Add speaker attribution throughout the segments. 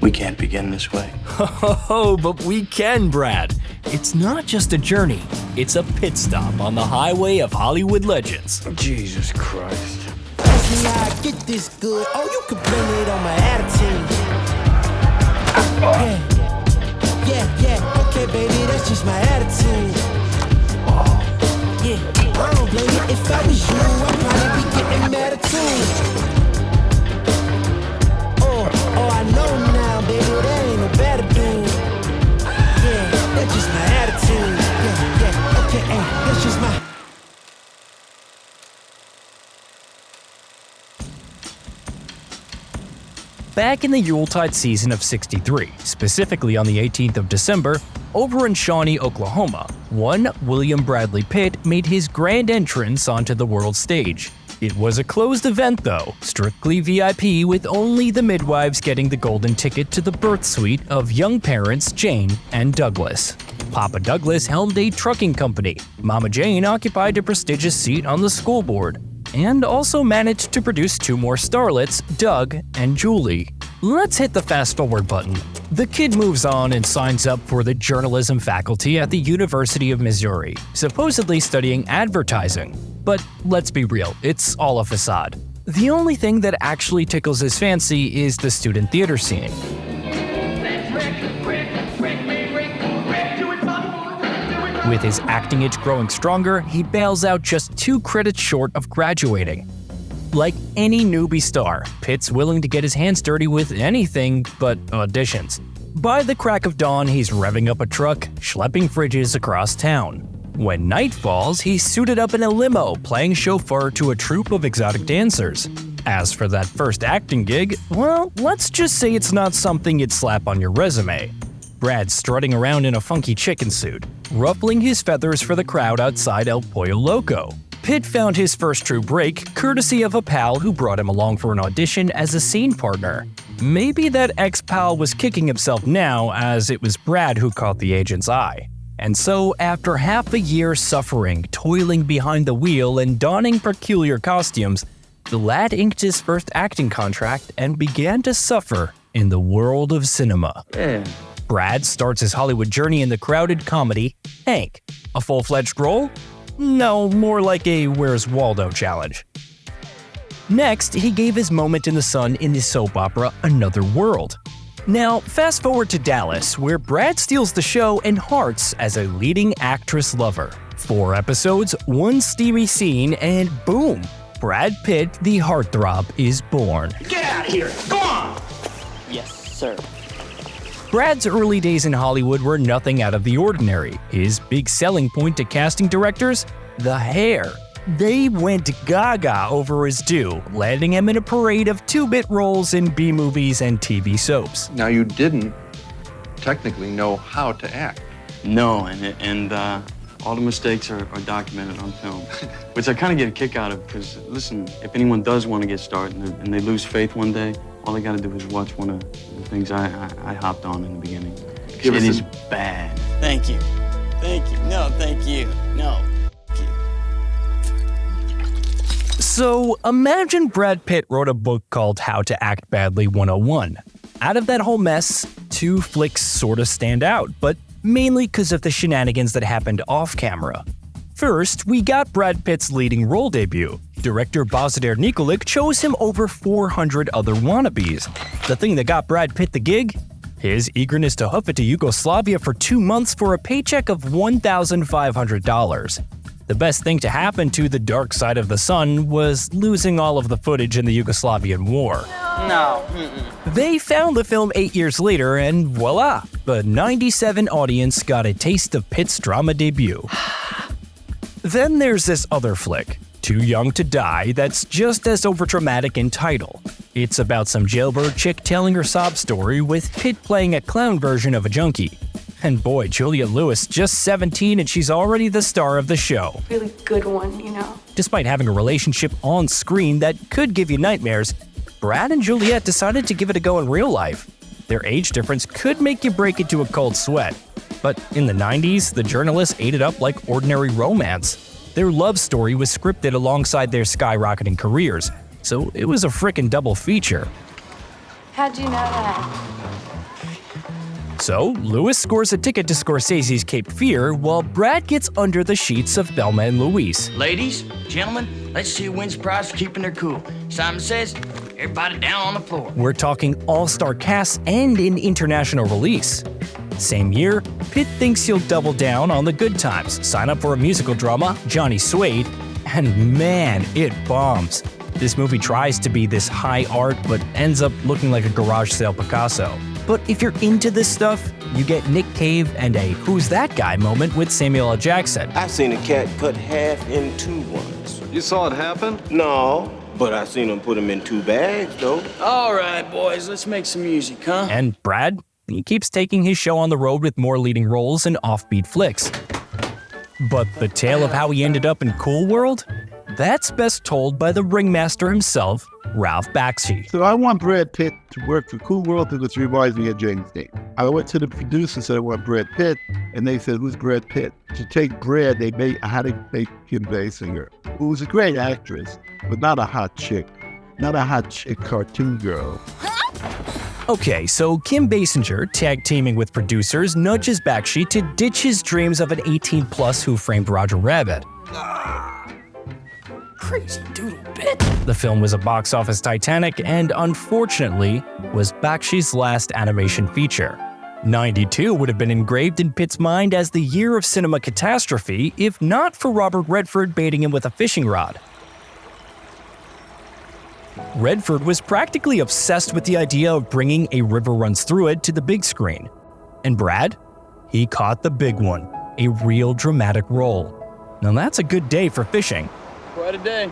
Speaker 1: We can't begin this way.
Speaker 2: Oh, but we can, Brad. It's not just a journey, it's a pit stop on the highway of Hollywood legends.
Speaker 1: Jesus Christ.
Speaker 3: Ask me how I get this good. Oh, you can blame it on my attitude. Yeah, okay, baby, that's just my attitude. Yeah, I don't blame it. If I was you, I'd probably be getting mad too. Oh, I know now, baby, that ain't no better dude. Yeah, that's just my attitude. Yeah, okay, hey, that's just my...
Speaker 2: Back in the Yuletide season of '63, specifically on the 18th of December, over in Shawnee, Oklahoma, one William Bradley Pitt made his grand entrance onto the world stage. It was a closed event though, strictly VIP, with only the midwives getting the golden ticket to the birth suite of young parents Jane and Douglas. Papa Douglas helmed a trucking company. Mama Jane occupied a prestigious seat on the school board, and also managed to produce two more starlets, Doug and Julie. Let's hit the fast-forward button. The kid moves on and signs up for the journalism faculty at the University of Missouri, supposedly studying advertising. But let's be real, it's all a facade. The only thing that actually tickles his fancy is the student theater scene. With his acting itch growing stronger, he bails out just 2 credits short of graduating. Like any newbie star, Pitt's willing to get his hands dirty with anything but auditions. By the crack of dawn, he's revving up a truck, schlepping fridges across town. When night falls, he's suited up in a limo, playing chauffeur to a troupe of exotic dancers. As for that first acting gig, well, let's just say it's not something you'd slap on your resume. Brad's strutting around in a funky chicken suit, ruffling his feathers for the crowd outside El Pollo Loco. Pitt found his first true break courtesy of a pal who brought him along for an audition as a scene partner. Maybe that ex-pal was kicking himself now, as it was Brad who caught the agent's eye. And so, after half a year suffering, toiling behind the wheel, and donning peculiar costumes, the lad inked his first acting contract and began to suffer in the world of cinema. Brad starts his Hollywood journey in the crowded comedy Hank. A full-fledged role? No, more like a Where's Waldo challenge. Next, he gave his moment in the sun in the soap opera Another World. Now, fast forward to Dallas, where Brad steals the show and hearts as a leading actress lover. 4 episodes, 1 steamy scene, and boom! Brad Pitt, the heartthrob, is born.
Speaker 1: Get out of here! Go on!
Speaker 4: Yes, sir.
Speaker 2: Brad's early days in Hollywood were nothing out of the ordinary. His big selling point to casting directors? The hair. They went gaga over his due, landing him in a parade of 2-bit roles in B-movies and TV soaps.
Speaker 5: Now, you didn't technically know how to act.
Speaker 4: No, and all the mistakes are documented on film, which I kind of get a kick out of because, listen, if anyone does want to get started and they lose faith one day, all they got to do is watch one of the things I hopped on in the beginning. It is bad.
Speaker 6: Thank you. Thank you. No, thank you. No.
Speaker 2: So, imagine Brad Pitt wrote a book called How to Act Badly 101. Out of that whole mess, 2 flicks sort of stand out, but mainly because of the shenanigans that happened off-camera. First, we got Brad Pitt's leading role debut. Director Božidar Nikolić chose him over 400 other wannabes. The thing that got Brad Pitt the gig? His eagerness to hoof it to Yugoslavia for 2 months for a paycheck of $1,500. The best thing to happen to the dark side of the sun was losing all of the footage in the Yugoslavian war.
Speaker 6: No.
Speaker 2: They found the film 8 years later, and voila, the '97 audience got a taste of Pitt's drama debut. Then there's this other flick, Too Young to Die, that's just as overdramatic in title. It's about some jailbird chick telling her sob story with Pitt playing a clown version of a junkie. And boy, Juliette Lewis, just 17 and she's already the star of the show.
Speaker 7: Really good one, you know.
Speaker 2: Despite having a relationship on screen that could give you nightmares, Brad and Juliette decided to give it a go in real life. Their age difference could make you break into a cold sweat. But in the 90s, the journalists ate it up like ordinary romance. Their love story was scripted alongside their skyrocketing careers, so it was a frickin' double feature.
Speaker 7: How'd you know that?
Speaker 2: So, Lewis scores a ticket to Scorsese's Cape Fear while Brad gets under the sheets of Thelma and Louise.
Speaker 6: Ladies, gentlemen, let's see who wins the prize for keeping their cool. Simon says, everybody down on the floor.
Speaker 2: We're talking all-star casts and an international release. Same year, Pitt thinks he'll double down on the good times, sign up for a musical drama, Johnny Suede, and man, it bombs. This movie tries to be this high art but ends up looking like a garage sale Picasso. But if you're into this stuff, you get Nick Cave and a "who's that guy" moment with Samuel L. Jackson.
Speaker 7: I seen a cat cut half in two once.
Speaker 5: You saw it happen?
Speaker 7: No, but I seen him put him in two bags, though.
Speaker 6: All right, boys, let's make some music, huh?
Speaker 2: And Brad, he keeps taking his show on the road with more leading roles in offbeat flicks. But the tale of how he ended up in Cool World? That's best told by the ringmaster himself, Ralph Bakshi.
Speaker 8: So I want Brad Pitt to work for Cool World because it reminds me of James Dean. I went to the producer and said I want Brad Pitt, and they said, who's Brad Pitt? To take Brad, I had to make Kim Basinger, who was a great actress, but not a hot chick. Not a hot chick cartoon girl.
Speaker 2: Okay, so Kim Basinger, tag teaming with producers, nudges Bakshi to ditch his dreams of an 18+ Who Framed Roger Rabbit.
Speaker 6: Crazy doodle bit.
Speaker 2: The film was a box office Titanic and, unfortunately, was Bakshi's last animation feature. 92 would have been engraved in Pitt's mind as the year of cinema catastrophe if not for Robert Redford baiting him with a fishing rod. Redford was practically obsessed with the idea of bringing A River Runs Through It to the big screen. And Brad? He caught the big one, a real dramatic role. Now that's a good day for fishing.
Speaker 6: Quite a day.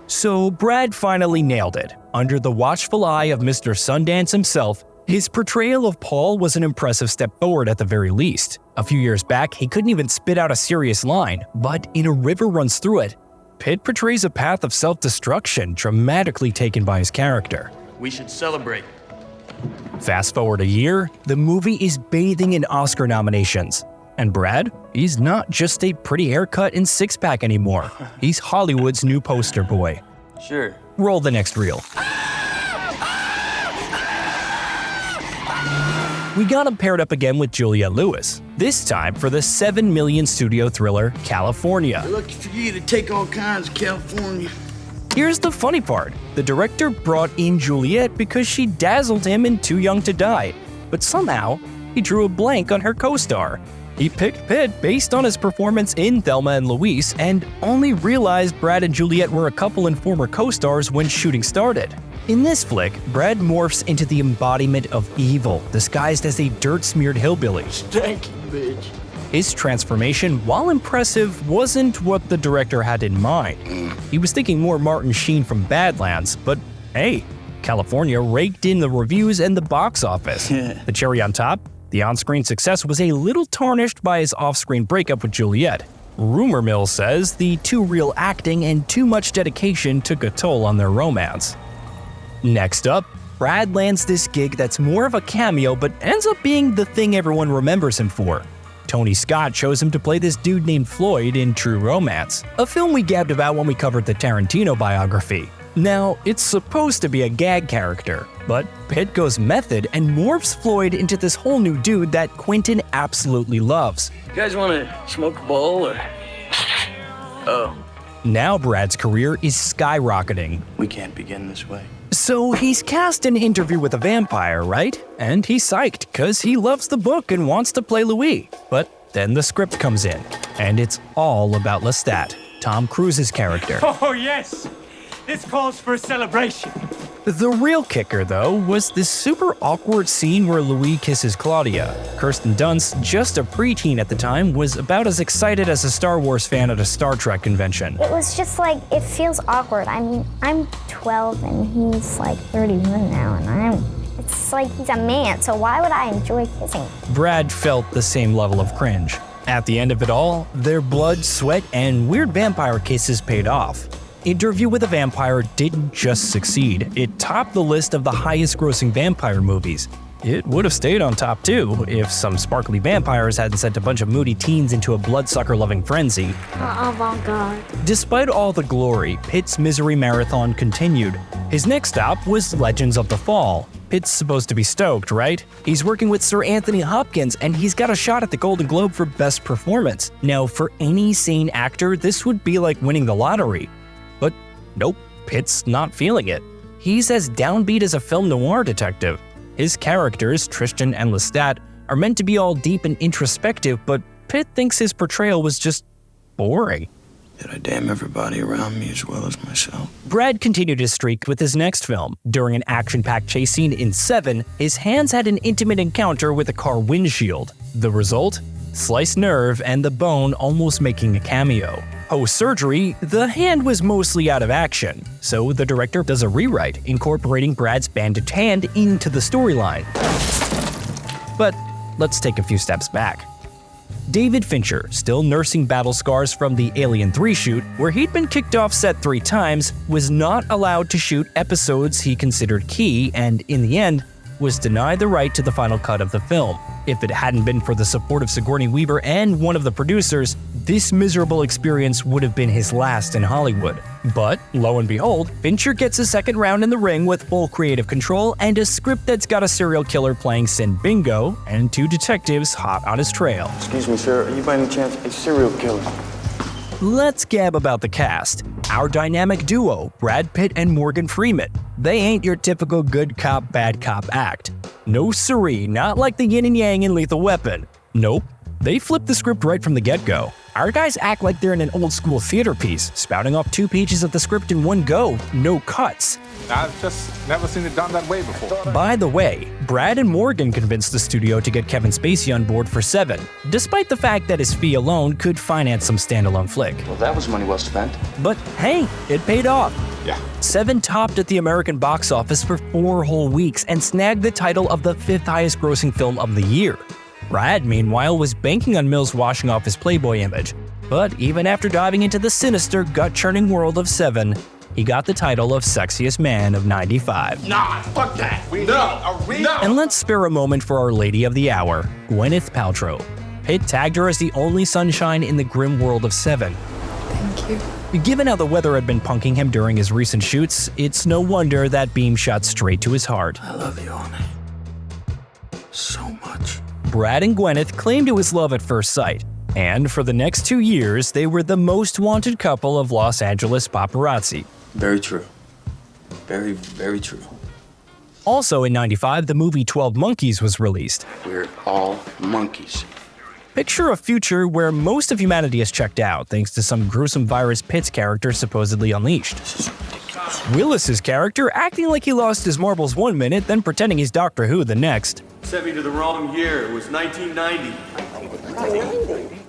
Speaker 2: So Brad finally nailed it. Under the watchful eye of Mr. Sundance himself, his portrayal of Paul was an impressive step forward at the very least. A few years back, he couldn't even spit out a serious line, but in A River Runs Through It, Pitt portrays a path of self-destruction dramatically taken by his character.
Speaker 6: We should celebrate.
Speaker 2: Fast forward a year, the movie is bathing in Oscar nominations. And Brad, he's not just a pretty haircut and six-pack anymore. He's Hollywood's new poster boy.
Speaker 6: Sure.
Speaker 2: Roll the next reel. We got him paired up again with Juliette Lewis, this time for the $7 million studio thriller California.
Speaker 6: Lucky for you to take all kinds of California.
Speaker 2: Here's the funny part. The director brought in Juliette because she dazzled him in Too Young to Die, but somehow he drew a blank on her co-star. He picked Pitt based on his performance in Thelma and Louise and only realized Brad and Juliette were a couple and former co-stars when shooting started. In this flick, Brad morphs into the embodiment of evil, disguised as a dirt-smeared hillbilly.
Speaker 6: Thank you, bitch.
Speaker 2: His transformation, while impressive, wasn't what the director had in mind. He was thinking more Martin Sheen from Badlands, but hey, California raked in the reviews and the box office. The cherry on top? The on-screen success was a little tarnished by his off-screen breakup with Juliette. Rumor mill says the too real acting and too much dedication took a toll on their romance. Next up, Brad lands this gig that's more of a cameo but ends up being the thing everyone remembers him for. Tony Scott chose him to play this dude named Floyd in True Romance, a film we gabbed about when we covered the Tarantino biography. Now, it's supposed to be a gag character, but Pitt goes method and morphs Floyd into this whole new dude that Quentin absolutely loves.
Speaker 6: You guys want to smoke a bowl or? Oh.
Speaker 2: Now Brad's career is skyrocketing.
Speaker 1: We can't begin this way.
Speaker 2: So he's cast in Interview with a Vampire, right? And he's psyched because he loves the book and wants to play Louis. But then the script comes in, and it's all about Lestat, Tom Cruise's character.
Speaker 9: Oh, yes! This calls for a celebration.
Speaker 2: The real kicker, though, was this super awkward scene where Louis kisses Claudia. Kirsten Dunst, just a preteen at the time, was about as excited as a Star Wars fan at a Star Trek convention.
Speaker 10: It was just like, it feels awkward. I mean, I'm 12 and he's like 31 now, and it's like he's a man, so why would I enjoy kissing?
Speaker 2: Brad felt the same level of cringe. At the end of it all, their blood, sweat, and weird vampire kisses paid off. Interview with a Vampire didn't just succeed, it topped the list of the highest-grossing vampire movies. It would have stayed on top too, if some sparkly vampires hadn't sent a bunch of moody teens into a bloodsucker-loving frenzy.
Speaker 10: Avant-garde.
Speaker 2: Despite all the glory, Pitt's misery marathon continued. His next stop was Legends of the Fall. Pitt's supposed to be stoked, right? He's working with Sir Anthony Hopkins, and he's got a shot at the Golden Globe for Best Performance. Now, for any sane actor, this would be like winning the lottery. But nope, Pitt's not feeling it. He's as downbeat as a film noir detective. His characters, Tristan and Lestat, are meant to be all deep and introspective, but Pitt thinks his portrayal was just boring.
Speaker 4: Did I damn everybody around me as well as myself?
Speaker 2: Brad continued his streak with his next film. During an action-packed chase scene in Seven, his hands had an intimate encounter with a car windshield. The result? Sliced nerve and the bone almost making a cameo. Post-surgery, the hand was mostly out of action, so the director does a rewrite, incorporating Brad's bandaged hand into the storyline. But let's take a few steps back. David Fincher, still nursing battle scars from the Alien 3 shoot, where he'd been kicked off set 3 times, was not allowed to shoot episodes he considered key and, in the end, was denied the right to the final cut of the film. If it hadn't been for the support of Sigourney Weaver and one of the producers, this miserable experience would have been his last in Hollywood. But, lo and behold, Fincher gets a second round in the ring with full creative control and a script that's got a serial killer playing Sin Bingo and 2 detectives hot on his trail.
Speaker 4: Excuse me, sir. Are you by any chance a serial killer?
Speaker 2: Let's gab about the cast. Our dynamic duo, Brad Pitt and Morgan Freeman. They ain't your typical good cop, bad cop act. No siree, not like the yin and yang in Lethal Weapon. Nope, they flip the script right from the get-go. Our guys act like they're in an old-school theater piece, spouting off 2 pages of the script in one go, no cuts.
Speaker 11: I've just never seen it done that way before.
Speaker 2: By the way, Brad and Morgan convinced the studio to get Kevin Spacey on board for Seven, despite the fact that his fee alone could finance some standalone flick.
Speaker 4: Well, that was money well spent.
Speaker 2: But hey, it paid off.
Speaker 11: Yeah.
Speaker 2: Seven topped at the American box office for 4 whole weeks and snagged the title of the 5th highest grossing film of the year. Brad, meanwhile, was banking on Mills washing off his Playboy image. But even after diving into the sinister, gut-churning world of Seven, he got the title of Sexiest Man of '95.
Speaker 7: Nah, fuck that. No.
Speaker 2: And let's spare a moment for our lady of the hour, Gwyneth Paltrow. Pitt tagged her as the only sunshine in the grim world of Seven.
Speaker 12: Thank you.
Speaker 2: Given how the weather had been punking him during his recent shoots, it's no wonder that beam shot straight to his heart.
Speaker 4: I love you, honey. So much.
Speaker 2: Brad and Gwyneth claimed it was love at first sight, and for the next 2 years, they were the most wanted couple of Los Angeles paparazzi.
Speaker 4: Very true. Very, very true.
Speaker 2: Also in '95, the movie 12 Monkeys was released.
Speaker 4: We're all monkeys.
Speaker 2: Picture a future where most of humanity is checked out thanks to some gruesome virus Pitt's character supposedly unleashed. Willis's character acting like he lost his marbles 1 minute, then pretending he's Doctor Who the next.
Speaker 1: Sent me to the wrong year. It was 1990.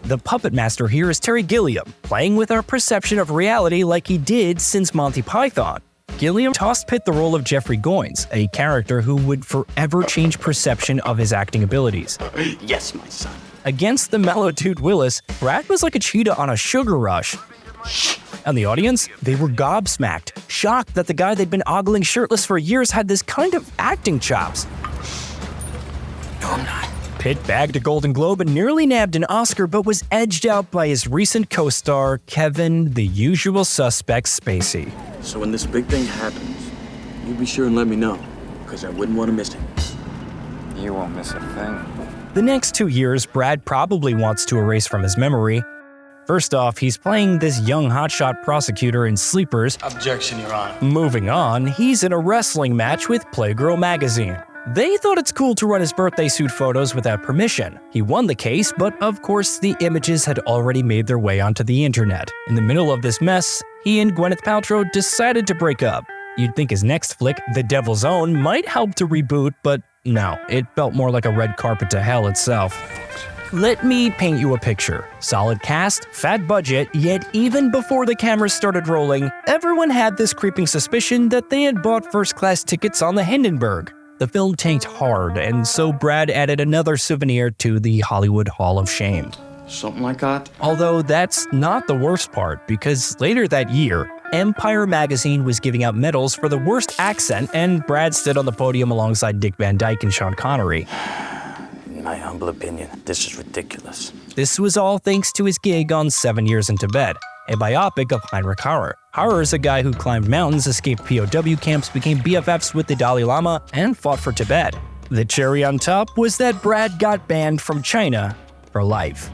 Speaker 2: The puppet master here is Terry Gilliam, playing with our perception of reality like he did since Monty Python. Gilliam tossed Pitt the role of Jeffrey Goins, a character who would forever change perception of his acting abilities.
Speaker 4: Yes, my son.
Speaker 2: Against the mellow dude Willis, Brad was like a cheetah on a sugar rush. And the audience, they were gobsmacked, shocked that the guy they'd been ogling shirtless for years had this kind of acting chops.
Speaker 4: No, I'm not.
Speaker 2: Pitt bagged a Golden Globe and nearly nabbed an Oscar, but was edged out by his recent co-star, Kevin the Usual Suspect Spacey.
Speaker 4: So when this big thing happens, you be sure and let me know, because I wouldn't want to miss it.
Speaker 11: You won't miss a thing.
Speaker 2: The next 2 years, Brad probably wants to erase from his memory. First off, he's playing this young hotshot prosecutor in Sleepers.
Speaker 4: Objection, Your Honor.
Speaker 2: Moving on, he's in a wrestling match with Playgirl magazine. They thought it's cool to run his birthday suit photos without permission. He won the case, but of course the images had already made their way onto the internet. In the middle of this mess, he and Gwyneth Paltrow decided to break up. You'd think his next flick, The Devil's Own, might help to reboot, but no, it felt more like a red carpet to hell itself. Let me paint you a picture. Solid cast, fat budget, yet even before the cameras started rolling, everyone had this creeping suspicion that they had bought first-class tickets on the Hindenburg. The film tanked hard, and so Brad added another souvenir to the Hollywood Hall of Shame.
Speaker 4: Something like that?
Speaker 2: Although that's not the worst part, because later that year, Empire magazine was giving out medals for the worst accent, and Brad stood on the podium alongside Dick Van Dyke and Sean Connery.
Speaker 4: In my humble opinion, this is ridiculous.
Speaker 2: This was all thanks to his gig on 7 Years in Tibet. a biopic of Heinrich Harrer. Harrer is a guy who climbed mountains, escaped POW camps, became BFFs with the Dalai Lama, and fought for Tibet. The cherry on top was that Brad got banned from China for life.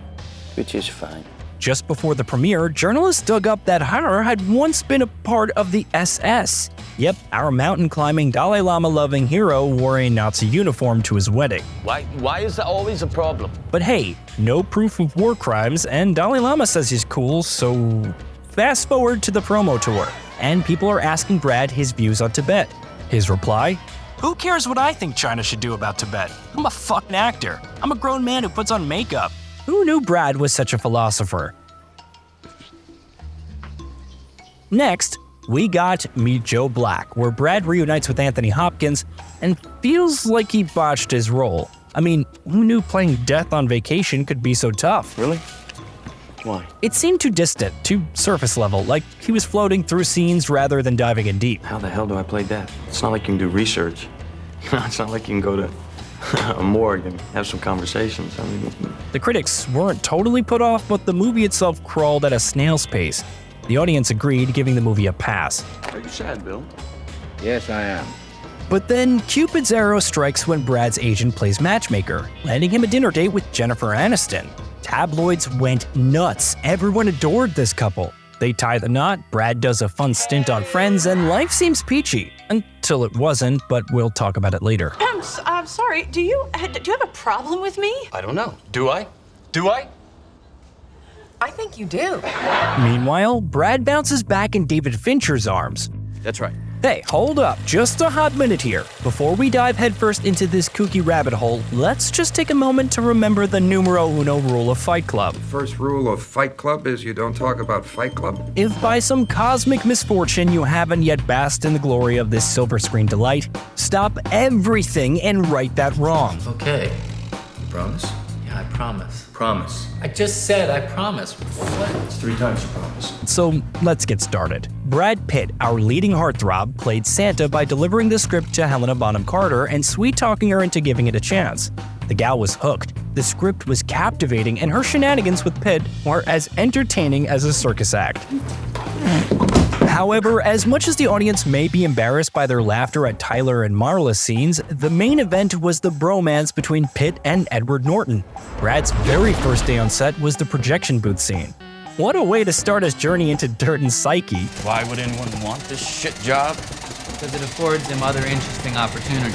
Speaker 7: Which is fine.
Speaker 2: Just before the premiere, journalists dug up that Harrer had once been a part of the SS. Yep, our mountain-climbing, Dalai Lama-loving hero wore a Nazi uniform to his wedding.
Speaker 6: Why is that always a problem?
Speaker 2: But hey, no proof of war crimes, and Dalai Lama says he's cool, so fast forward to the promo tour, and people are asking Brad his views on Tibet. His reply? Who cares what I think China should do about Tibet? I'm a fucking actor. I'm a grown man who puts on makeup. Who knew Brad was such a philosopher? Next, we got Meet Joe Black, where Brad reunites with Anthony Hopkins and feels like he botched his role. I mean, who knew playing Death on Vacation could be so tough?
Speaker 4: Really? Why?
Speaker 2: It seemed too distant, too surface level, like he was floating through scenes rather than diving in deep.
Speaker 4: How the hell do I play Death? It's not like you can do research. It's not like you can go to a morgue and have some conversations. I mean,
Speaker 2: the critics weren't totally put off, but the movie itself crawled at a snail's pace. The audience agreed, giving the movie a pass.
Speaker 4: are you sad, Bill?
Speaker 7: Yes, I am.
Speaker 2: But then Cupid's arrow strikes when Brad's agent plays matchmaker, landing him a dinner date with Jennifer Aniston. Tabloids went nuts. Everyone adored this couple. They tie the knot, Brad does a fun stint on Friends, and life seems peachy. Until it wasn't, but we'll talk about it later.
Speaker 12: I'm sorry, do you have a problem with me?
Speaker 4: I don't know. Do I? Do I?
Speaker 12: I think you do.
Speaker 2: Meanwhile, Brad bounces back in David Fincher's arms.
Speaker 4: That's right.
Speaker 2: Hey, hold up, just a hot minute here. Before we dive headfirst into this kooky rabbit hole, let's just take a moment to remember the numero uno rule of Fight Club.
Speaker 13: First rule of Fight Club is you don't talk about Fight Club.
Speaker 2: If by some cosmic misfortune you haven't yet basked in the glory of this silver screen delight, stop everything and right that wrong.
Speaker 14: Okay.
Speaker 7: You promise?
Speaker 14: Yeah, I promise.
Speaker 7: Promise.
Speaker 14: I just said I promise. What?
Speaker 7: It's 3 times you promise.
Speaker 2: So let's get started. Brad Pitt, our leading heartthrob, played Santa by delivering the script to Helena Bonham Carter and sweet-talking her into giving it a chance. The gal was hooked. The script was captivating, and her shenanigans with Pitt were as entertaining as a circus act. However, as much as the audience may be embarrassed by their laughter at Tyler and Marla's scenes, the main event was the bromance between Pitt and Edward Norton. Brad's very first day on set was the projection booth scene. What a way to start his journey into dirt and psyche.
Speaker 4: Why would anyone want this shit job?
Speaker 14: Because it affords him other interesting opportunities.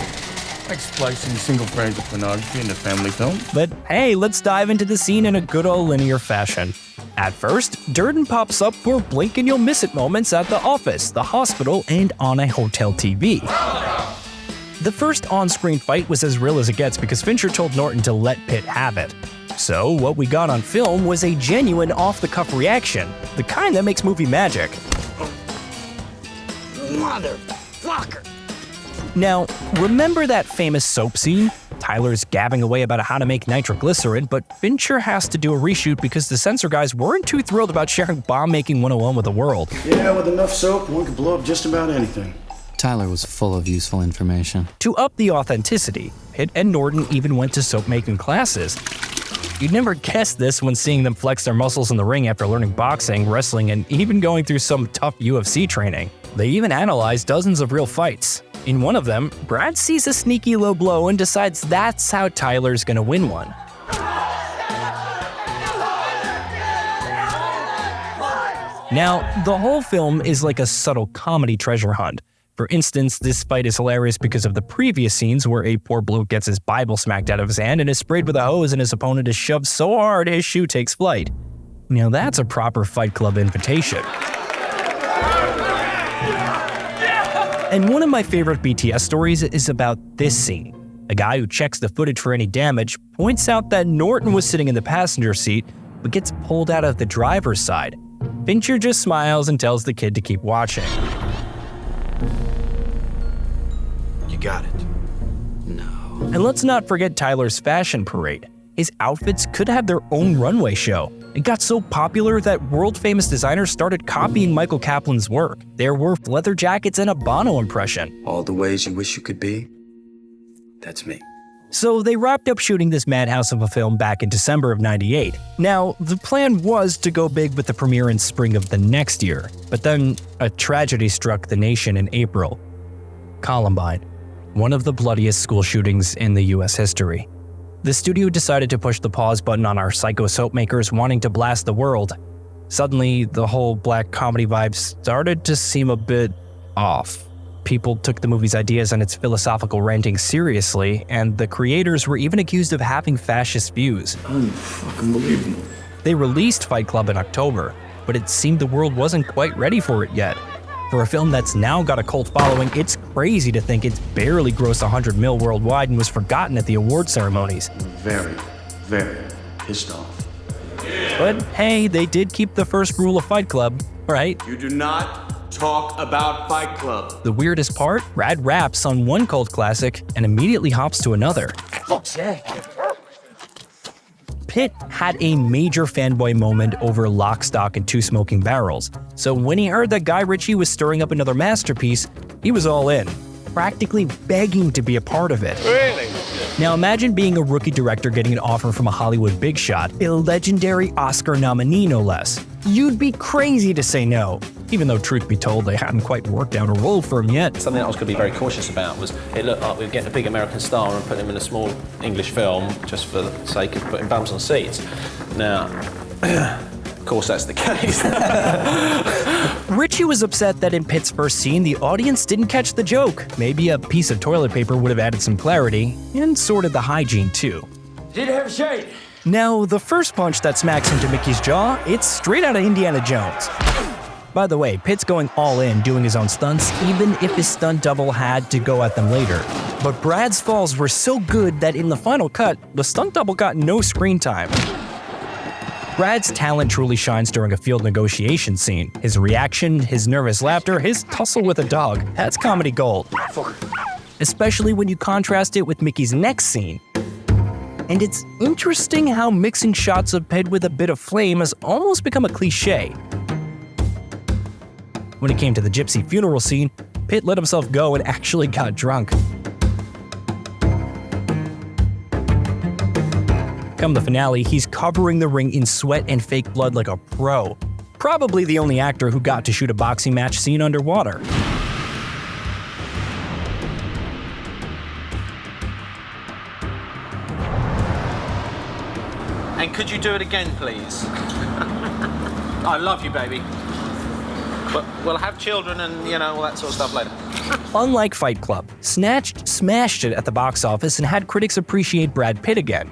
Speaker 7: Like splicing single frames of pornography into family film.
Speaker 2: But hey, let's dive into the scene in a good old linear fashion. At first, Durden pops up for blink and you'll miss it moments at the office, the hospital, and on a hotel TV. The first on-screen fight was as real as it gets because Fincher told Norton to let Pitt have it. So what we got on film was a genuine off-the-cuff reaction, the kind that makes movie magic.
Speaker 6: Motherfucker!
Speaker 2: Now, remember that famous soap scene? Tyler's gabbing away about how to make nitroglycerin, but Fincher has to do a reshoot because the censor guys weren't too thrilled about sharing bomb-making 101 with the world.
Speaker 15: Yeah, with enough soap, one could blow up just about anything.
Speaker 14: Tyler was full of useful information.
Speaker 2: To up the authenticity, Pitt and Norton even went to soap-making classes. You'd never guess this when seeing them flex their muscles in the ring after learning boxing, wrestling, and even going through some tough UFC training. They even analyzed dozens of real fights. In one of them, Brad sees a sneaky low blow and decides that's how Tyler's gonna win one. Now, the whole film is like a subtle comedy treasure hunt. For instance, this fight is hilarious because of the previous scenes where a poor bloke gets his Bible smacked out of his hand and is sprayed with a hose and his opponent is shoved so hard his shoe takes flight. Now that's a proper Fight Club invitation. And one of my favorite BTS stories is about this scene. A guy who checks the footage for any damage points out that Norton was sitting in the passenger seat, but gets pulled out of the driver's side. Fincher just smiles and tells the kid to keep watching.
Speaker 7: You got it.
Speaker 2: No. And let's not forget Tyler's fashion parade. His outfits could have their own runway show. It got so popular that world-famous designers started copying Michael Kaplan's work. There were leather jackets and a Bono impression.
Speaker 7: All the ways you wish you could be, that's me.
Speaker 2: So they wrapped up shooting this madhouse of a film back in December of '98. Now, the plan was to go big with the premiere in spring of the next year, but then a tragedy struck the nation in April. Columbine, one of the bloodiest school shootings in the US history. The studio decided to push the pause button on our psycho soap makers wanting to blast the world. Suddenly, the whole black comedy vibe started to seem a bit off. People took the movie's ideas and its philosophical ranting seriously, and the creators were even accused of having fascist views.
Speaker 15: Unfucking-believable.
Speaker 2: They released Fight Club in October, but it seemed the world wasn't quite ready for it yet. For a film that's now got a cult following, it's crazy to think it's barely grossed $100 million worldwide and was forgotten at the award ceremonies.
Speaker 15: Very, very pissed off.
Speaker 2: But hey, they did keep the first rule of Fight Club, right?
Speaker 1: You do not talk about Fight Club.
Speaker 2: The weirdest part? Brad raps on one cult classic and immediately hops to another. Pitt had a major fanboy moment over Lock, Stock, and Two Smoking Barrels, so when he heard that Guy Ritchie was stirring up another masterpiece, he was all in, practically begging to be a part of it.
Speaker 7: Really?
Speaker 2: Now imagine being a rookie director getting an offer from a Hollywood big shot, a legendary Oscar nominee no less. You'd be crazy to say no, even though truth be told they hadn't quite worked out a role for him yet.
Speaker 16: Something that I was going to be very cautious about was it looked like we were getting a big American star and putting him in a small English film just for the sake of putting bums on seats. Now, of course that's the case.
Speaker 2: Ritchie was upset that in Pitt's first scene, the audience didn't catch the joke. Maybe a piece of toilet paper would have added some clarity, and sorted the hygiene too.
Speaker 6: Did have a shade.
Speaker 2: Now, the first punch that smacks into Mickey's jaw, it's straight out of Indiana Jones. By the way, Pitt's going all in doing his own stunts, even if his stunt double had to go at them later. But Brad's falls were so good that in the final cut, the stunt double got no screen time. Brad's talent truly shines during a field negotiation scene. His reaction, his nervous laughter, his tussle with a dog, that's comedy gold. Especially when you contrast it with Mickey's next scene. And it's interesting how mixing shots of Pitt with a bit of flame has almost become a cliche. When it came to the gypsy funeral scene, Pitt let himself go and actually got drunk. Come the finale, he's covering the ring in sweat and fake blood like a pro. Probably the only actor who got to shoot a boxing match scene underwater.
Speaker 16: And could you do it again, please? I love you, baby. But we'll have children and, all that sort of stuff later.
Speaker 2: Unlike Fight Club, Snatch smashed it at the box office and had critics appreciate Brad Pitt again.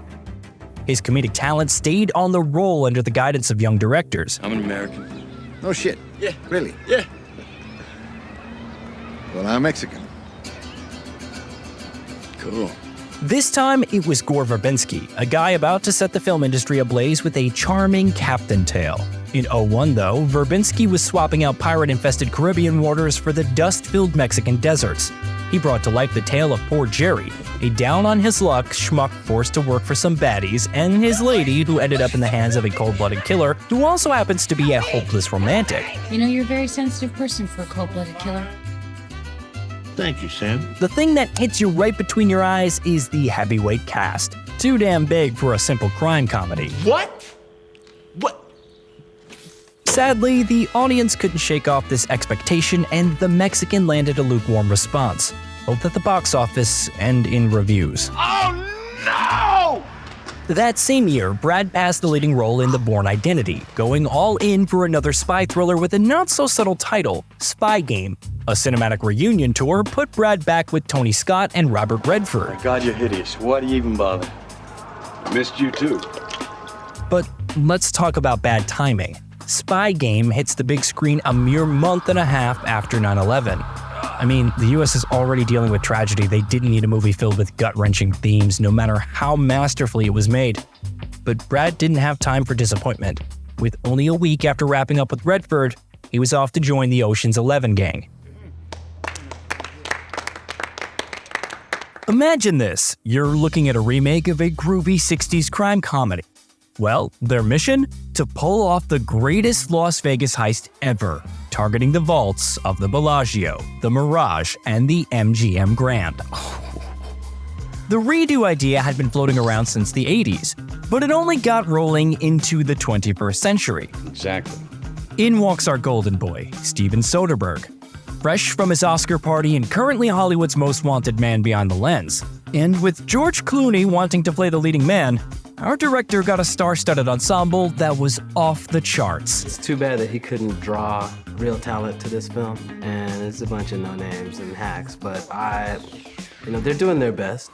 Speaker 2: His comedic talent stayed on the roll under the guidance of young directors.
Speaker 4: I'm an American.
Speaker 5: No shit.
Speaker 6: Yeah.
Speaker 5: Really?
Speaker 6: Yeah.
Speaker 5: Well, I'm Mexican. Cool.
Speaker 2: This time, it was Gore Verbinski, a guy about to set the film industry ablaze with a charming captain tale. In 2001, though, Verbinski was swapping out pirate-infested Caribbean waters for the dust-filled Mexican deserts. He brought to life the tale of poor Jerry, a down-on-his-luck schmuck forced to work for some baddies, and his lady who ended up in the hands of a cold-blooded killer who also happens to be a hopeless romantic.
Speaker 17: You're a very sensitive person for a cold-blooded killer.
Speaker 7: Thank you, Sam.
Speaker 2: The thing that hits you right between your eyes is the heavyweight cast. Too damn big for a simple crime comedy.
Speaker 6: What?
Speaker 2: Sadly, the audience couldn't shake off this expectation, and The Mexican landed a lukewarm response, both at the box office and in reviews.
Speaker 6: Oh, no!
Speaker 2: That same year, Brad passed the leading role in The Bourne Identity, going all in for another spy thriller with a not-so-subtle title, Spy Game. A cinematic reunion tour put Brad back with Tony Scott and Robert Redford.
Speaker 4: God, you're hideous. Why do you even bother?
Speaker 7: I missed you too.
Speaker 2: But let's talk about bad timing. Spy Game hits the big screen a mere month and a half after 9/11. I mean, the US is already dealing with tragedy. They didn't need a movie filled with gut-wrenching themes, no matter how masterfully it was made. But Brad didn't have time for disappointment. With only a week after wrapping up with Redford, he was off to join the Ocean's 11 gang. Imagine this. You're looking at a remake of a groovy 60s crime comedy. Well, their mission? To pull off the greatest Las Vegas heist ever, targeting the vaults of the Bellagio, the Mirage, and the MGM Grand. The redo idea had been floating around since the 80s, but it only got rolling into the 21st century.
Speaker 15: Exactly.
Speaker 2: In walks our golden boy, Steven Soderbergh. Fresh from his Oscar party and currently Hollywood's most wanted man behind the lens. And with George Clooney wanting to play the leading man, our director got a star-studded ensemble that was off the charts.
Speaker 18: It's too bad that he couldn't draw real talent to this film, and it's a bunch of no-names and hacks, but they're doing their best.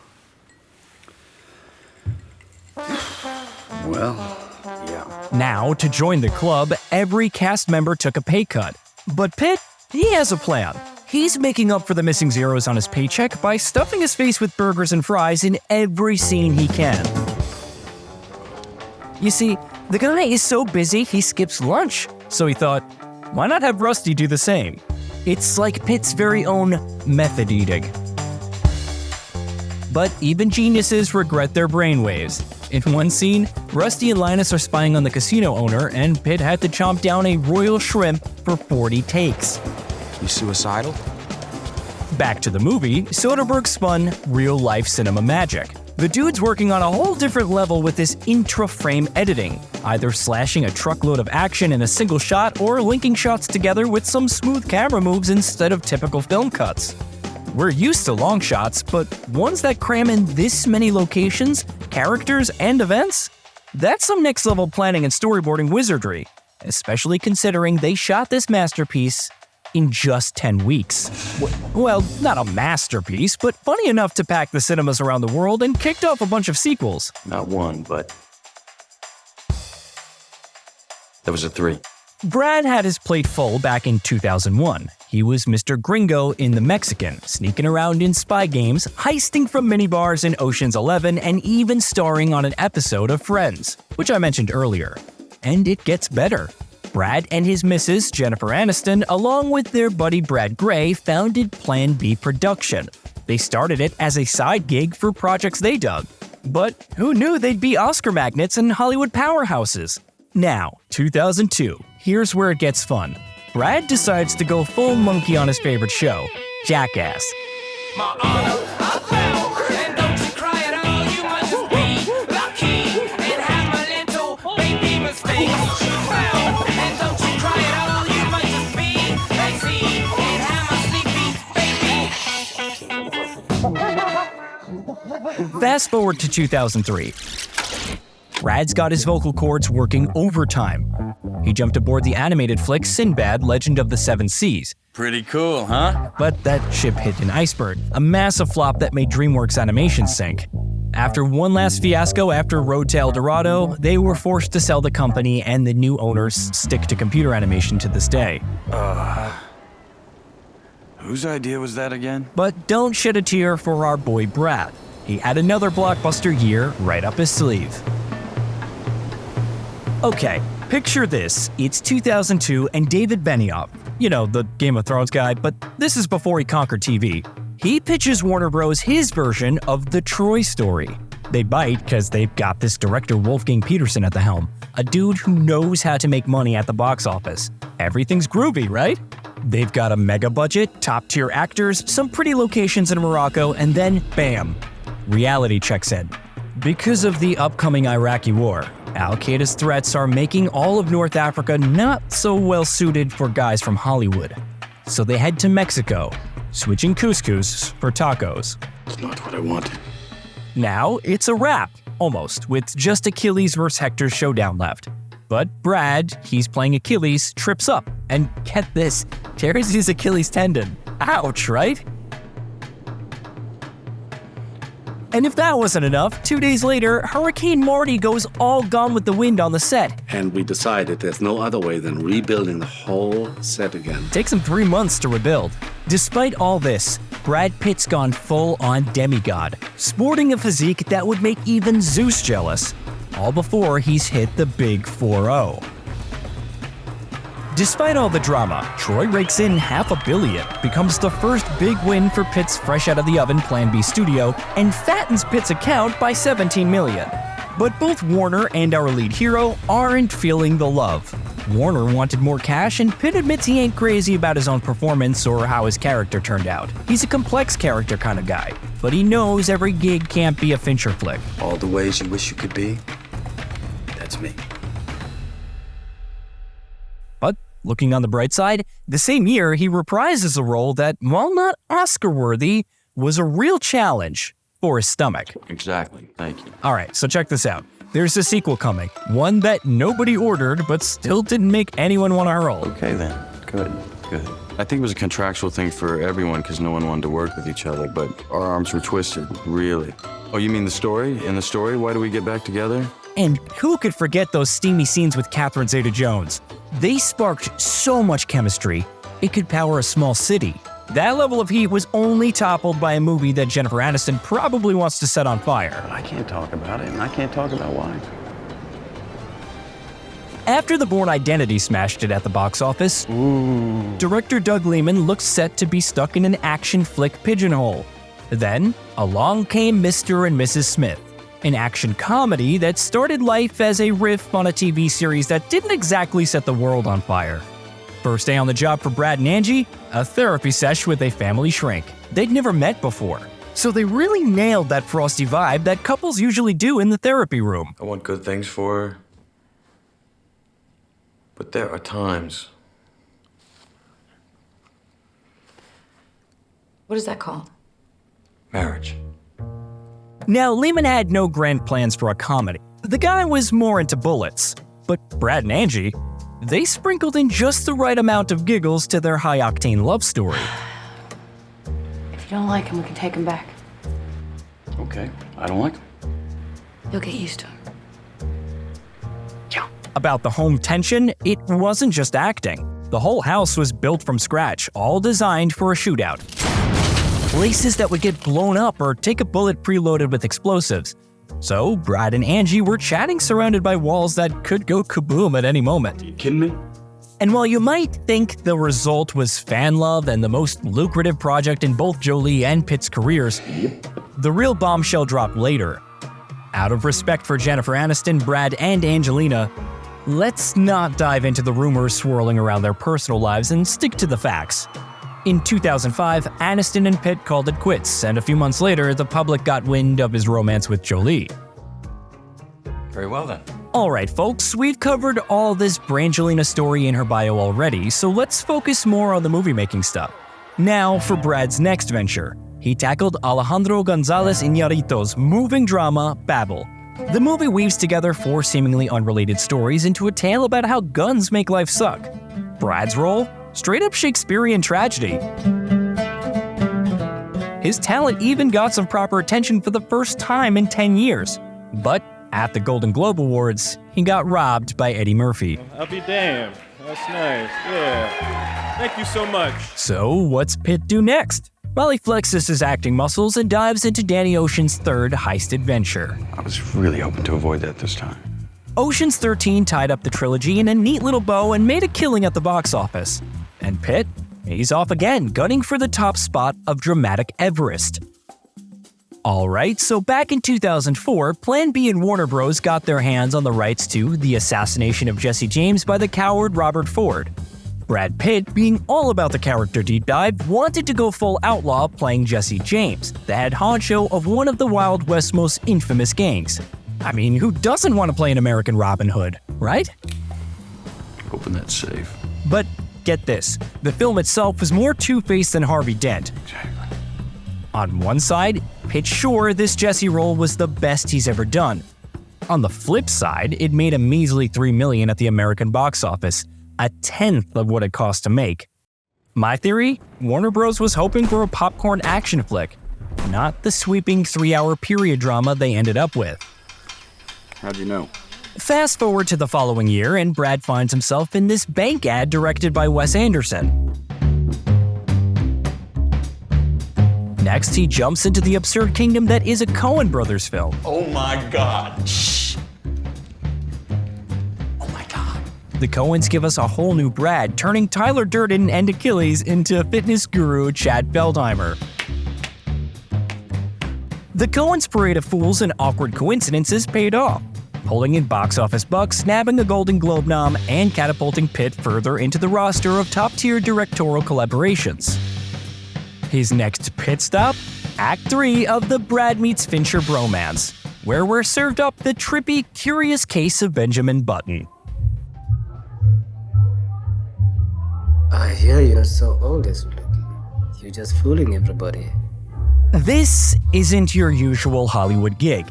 Speaker 15: Well, yeah.
Speaker 2: Now, to join the club, every cast member took a pay cut. But Pitt, he has a plan. He's making up for the missing zeros on his paycheck by stuffing his face with burgers and fries in every scene he can. You see, the guy is so busy he skips lunch, so he thought, why not have Rusty do the same? It's like Pitt's very own method eating. But even geniuses regret their brainwaves. In one scene, Rusty and Linus are spying on the casino owner, and Pitt had to chomp down a royal shrimp for 40 takes.
Speaker 19: You suicidal?
Speaker 2: Back to the movie, Soderbergh spun real-life cinema magic. The dude's working on a whole different level with this intra-frame editing, either slashing a truckload of action in a single shot or linking shots together with some smooth camera moves instead of typical film cuts. We're used to long shots, but ones that cram in this many locations, characters, and events? That's some next-level planning and storyboarding wizardry, especially considering they shot this masterpiece in just 10 weeks. Well, not a masterpiece, but funny enough to pack the cinemas around the world and kicked off a bunch of sequels.
Speaker 15: Not one, but there was a 3.
Speaker 2: Brad had his plate full back in 2001. He was Mr. Gringo in The Mexican, sneaking around in spy games, heisting from minibars in Ocean's 11, and even starring on an episode of Friends, which I mentioned earlier. And it gets better. Brad and his missus, Jennifer Aniston, along with their buddy Brad Gray, founded Plan B Production. They started it as a side gig for projects they dug. But who knew they'd be Oscar magnets and Hollywood powerhouses? Now, 2002, here's where it gets fun. Brad decides to go full monkey on his favorite show, Jackass. Fast forward to 2003. Brad's got his vocal cords working overtime. He jumped aboard the animated flick Sinbad, Legend of the Seven Seas.
Speaker 6: Pretty cool, huh?
Speaker 2: But that ship hit an iceberg, a massive flop that made DreamWorks Animation sink. After one last fiasco after Road to El Dorado, they were forced to sell the company, and the new owners stick to computer animation to this day.
Speaker 6: Whose idea was that again?
Speaker 2: But don't shed a tear for our boy Brad. He had another blockbuster year right up his sleeve. Okay, picture this. It's 2002 and David Benioff, you know, the Game of Thrones guy, but this is before he conquered TV. He pitches Warner Bros. His version of the Troy story. They bite because they've got this director Wolfgang Peterson at the helm, a dude who knows how to make money at the box office. Everything's groovy, right? They've got a mega budget, top-tier actors, some pretty locations in Morocco, and then bam, reality checks in. Because of the upcoming Iraqi war, Al-Qaeda's threats are making all of North Africa not so well suited for guys from Hollywood. So they head to Mexico, switching couscous for tacos.
Speaker 15: It's not what I wanted.
Speaker 2: Now it's a wrap, almost, with just Achilles vs. Hector's showdown left. But Brad, he's playing Achilles, trips up, and get this, tears his Achilles tendon. Ouch, right? And if that wasn't enough, 2 days later, Hurricane Marty goes all Gone with the Wind on the set.
Speaker 20: And we decided there's no other way than rebuilding the whole set again.
Speaker 2: Takes him 3 months to rebuild. Despite all this, Brad Pitt's gone full-on demigod, sporting a physique that would make even Zeus jealous, all before he's hit the big 4-0. Despite all the drama, Troy rakes in $500 million, becomes the first big win for Pitt's fresh-out-of-the-oven Plan B studio, and fattens Pitt's account by $17 million. But both Warner and our lead hero aren't feeling the love. Warner wanted more cash, and Pitt admits he ain't crazy about his own performance or how his character turned out. He's a complex character kind of guy. but he knows every gig can't be a Fincher flick.
Speaker 15: All the ways you wish you could be, that's me.
Speaker 2: But looking on the bright side, the same year he reprises a role that, while not Oscar-worthy, was a real challenge for his stomach.
Speaker 4: Exactly. Thank you.
Speaker 2: Alright, so check this out. There's a sequel coming, one that nobody ordered but still didn't make anyone want to hurl.
Speaker 4: Okay then. Good. I think it was a contractual thing for everyone because no one wanted to work with each other, but our arms were twisted, really. Oh, you mean the story? In the story, why do we get back together?
Speaker 2: And who could forget those steamy scenes with Catherine Zeta-Jones? They sparked so much chemistry, it could power a small city. That level of heat was only toppled by a movie that Jennifer Aniston probably wants to set on fire.
Speaker 4: I can't talk about it, and I can't talk about why.
Speaker 2: After The Bourne Identity smashed it at the box office, director Doug Liman looked set to be stuck in an action flick pigeonhole. Then, along came Mr. and Mrs. Smith, an action comedy that started life as a riff on a TV series that didn't exactly set the world on fire. First day on the job for Brad and Angie, a therapy sesh with a family shrink. They'd never met before, so they really nailed that frosty vibe that couples usually do in the therapy room.
Speaker 4: I want good things for her, but there are times.
Speaker 17: What is that called?
Speaker 4: Marriage.
Speaker 2: Now, Lehman had no grand plans for a comedy. The guy was more into bullets. But Brad and Angie, they sprinkled in just the right amount of giggles to their high-octane love story.
Speaker 17: If you don't like him, we can take him back.
Speaker 4: Okay, I don't like him.
Speaker 17: You'll get used to him.
Speaker 2: About the home tension, it wasn't just acting. The whole house was built from scratch, all designed for a shootout. Places that would get blown up or take a bullet preloaded with explosives. So Brad and Angie were chatting surrounded by walls that could go kaboom at any moment.
Speaker 4: Are you kidding me?
Speaker 2: And while you might think the result was fan love and the most lucrative project in both Jolie and Pitt's careers, the real bombshell dropped later. Out of respect for Jennifer Aniston, Brad, and Angelina, let's not dive into the rumors swirling around their personal lives and stick to the facts. In 2005, Aniston and Pitt called it quits, and a few months later, the public got wind of his romance with Jolie.
Speaker 15: Very well then.
Speaker 2: Alright folks, we've covered all this Brangelina story in her bio already, so let's focus more on the movie-making stuff. Now for Brad's next venture. He tackled Alejandro González Iñárritu's moving drama, Babel. The movie weaves together four seemingly unrelated stories into a tale about how guns make life suck. Brad's role? Straight-up Shakespearean tragedy. His talent even got some proper attention for the first time in 10 years. But at the Golden Globe Awards, he got robbed by Eddie Murphy.
Speaker 1: I'll be damned. That's nice. Yeah. Thank you so much.
Speaker 2: So what's Pitt do next? Well, he flexes his acting muscles and dives into Danny Ocean's third heist adventure.
Speaker 4: I was really hoping to avoid that this time.
Speaker 2: Ocean's 13 tied up the trilogy in a neat little bow and made a killing at the box office. And Pitt, he's off again, gunning for the top spot of dramatic Everest. Alright, so back in 2004, Plan B and Warner Bros. Got their hands on the rights to The Assassination of Jesse James by the coward Robert Ford. Brad Pitt, being all about the character deep dive, wanted to go full outlaw playing Jesse James, the head honcho of one of the Wild West's most infamous gangs. I mean, who doesn't want to play an American Robin Hood, right?
Speaker 4: Hoping that's safe.
Speaker 2: But get this, the film itself was more two-faced than Harvey Dent.
Speaker 4: Exactly.
Speaker 2: On one side, Pitt's sure this Jesse role was the best he's ever done. On the flip side, it made a measly $3 million at the American box office, a tenth of what it cost to make. My theory? Warner Bros. Was hoping for a popcorn action flick, not the sweeping 3-hour period drama they ended up with.
Speaker 4: How'd you know?
Speaker 2: Fast forward to the following year, and Brad finds himself in this bank ad directed by Wes Anderson. Next, he jumps into the absurd kingdom that is a Coen Brothers film.
Speaker 1: Oh my God.
Speaker 2: Shh. Oh my God. The Coens give us a whole new Brad, turning Tyler Durden and Achilles into fitness guru Chad Feldheimer. The Coens' parade of fools and awkward coincidences paid off, pulling in box office bucks, nabbing a Golden Globe nom, and catapulting Pitt further into the roster of top-tier directorial collaborations. His next pit stop? Act 3 of the Brad meets Fincher bromance, where we're served up the trippy, curious case of Benjamin Button.
Speaker 18: I hear you're so old, isn't it? You're just fooling everybody.
Speaker 2: This isn't your usual Hollywood gig.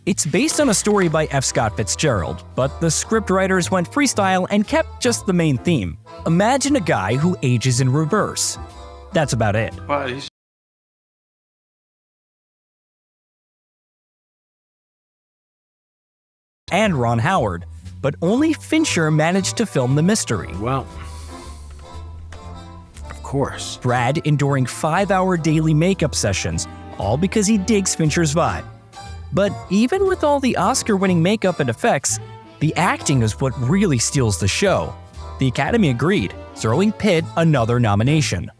Speaker 2: It's based on a story by F. Scott Fitzgerald, but the scriptwriters went freestyle and kept just the main theme. Imagine a guy who ages in reverse. That's about it. And Ron Howard, but only Fincher managed to film the mystery.
Speaker 15: Well, of course.
Speaker 2: Brad enduring 5-hour daily makeup sessions, all because he digs Fincher's vibe. But even with all the Oscar-winning makeup and effects, the acting is what really steals the show. The Academy agreed, throwing Pitt another nomination.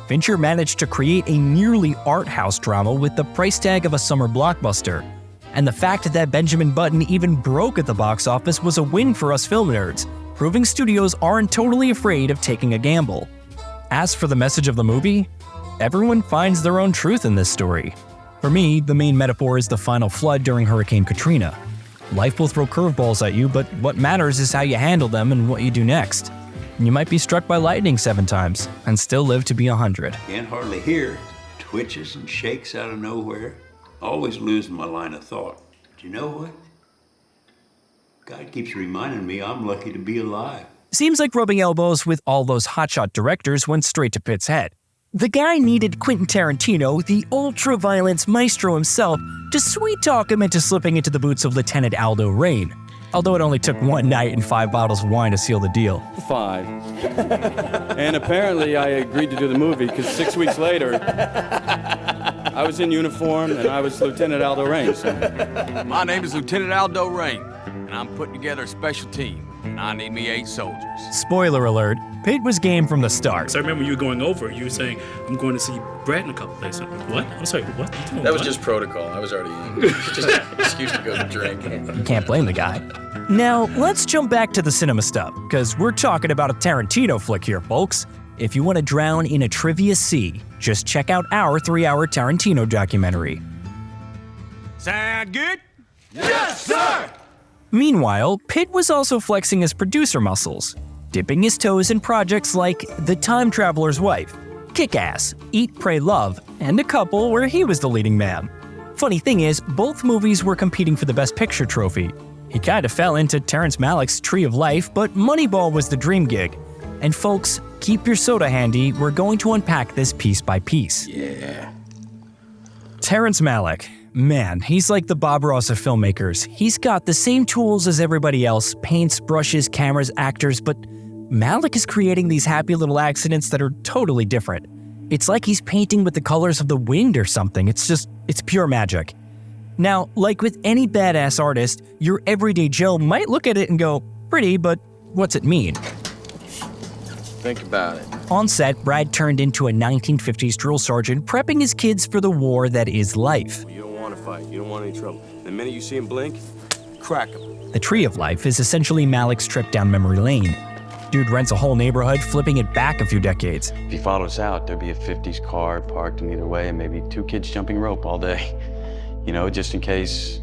Speaker 2: Fincher managed to create a nearly art house drama with the price tag of a summer blockbuster. And the fact that Benjamin Button even broke at the box office was a win for us film nerds, proving studios aren't totally afraid of taking a gamble. As for the message of the movie, everyone finds their own truth in this story. For me, the main metaphor is the final flood during Hurricane Katrina. Life will throw curveballs at you, but what matters is how you handle them and what you do next. You might be struck by lightning 7 times and still live to be 100.
Speaker 19: Can't hardly hear. Twitches and shakes out of nowhere. Always losing my line of thought. But you know what? God keeps reminding me I'm lucky to be alive.
Speaker 2: Seems like rubbing elbows with all those hotshot directors went straight to Pitt's head. The guy needed Quentin Tarantino, the ultra-violence maestro himself, to sweet-talk him into slipping into the boots of Lieutenant Aldo Raine. Although it only took 1 night and 5 bottles of wine to seal the deal.
Speaker 4: 5. And apparently I agreed to do the movie because 6 weeks later, I was in uniform and I was Lieutenant Aldo Raine. So.
Speaker 21: My name is Lieutenant Aldo Raine, and I'm putting together a special team. And I need me 8 soldiers.
Speaker 2: Spoiler alert, Pitt was game from the start.
Speaker 22: So I remember you were going over, you were saying, I'm going to see Brad in a couple days. I'm like, what? I'm sorry, what?
Speaker 15: That was just protocol. I was already in. Just an excuse to go drink.
Speaker 2: Can't blame the guy. Now, let's jump back to the cinema stuff, because we're talking about a Tarantino flick here, folks. If you want to drown in a trivia sea, just check out our 3-hour Tarantino documentary.
Speaker 21: Sound good? Yes, sir!
Speaker 2: Meanwhile, Pitt was also flexing his producer muscles, dipping his toes in projects like The Time Traveler's Wife, Kick-Ass, Eat, Pray, Love, and a couple where he was the leading man. Funny thing is, both movies were competing for the Best Picture trophy. He kinda fell into Terrence Malick's Tree of Life, but Moneyball was the dream gig. And folks, keep your soda handy, we're going to unpack this piece by piece.
Speaker 15: Yeah.
Speaker 2: Terrence Malick. Man, he's like the Bob Ross of filmmakers. He's got the same tools as everybody else, paints, brushes, cameras, actors, but Malick is creating these happy little accidents that are totally different. It's like he's painting with the colors of the wind or something. It's pure magic. Now, like with any badass artist, your everyday Joe might look at it and go, pretty, but what's it mean?
Speaker 15: Think about it.
Speaker 2: On set, Brad turned into a 1950s drill sergeant prepping his kids for the war that is life.
Speaker 15: You don't want to fight. You don't want any trouble. The minute you see him blink, crack him.
Speaker 2: The Tree of Life is essentially Malick's trip down memory lane. Dude rents a whole neighborhood, flipping it back a few decades.
Speaker 4: If he followed us out, there'd be a 50s car parked in either way and maybe 2 kids jumping rope all day. You know, just in case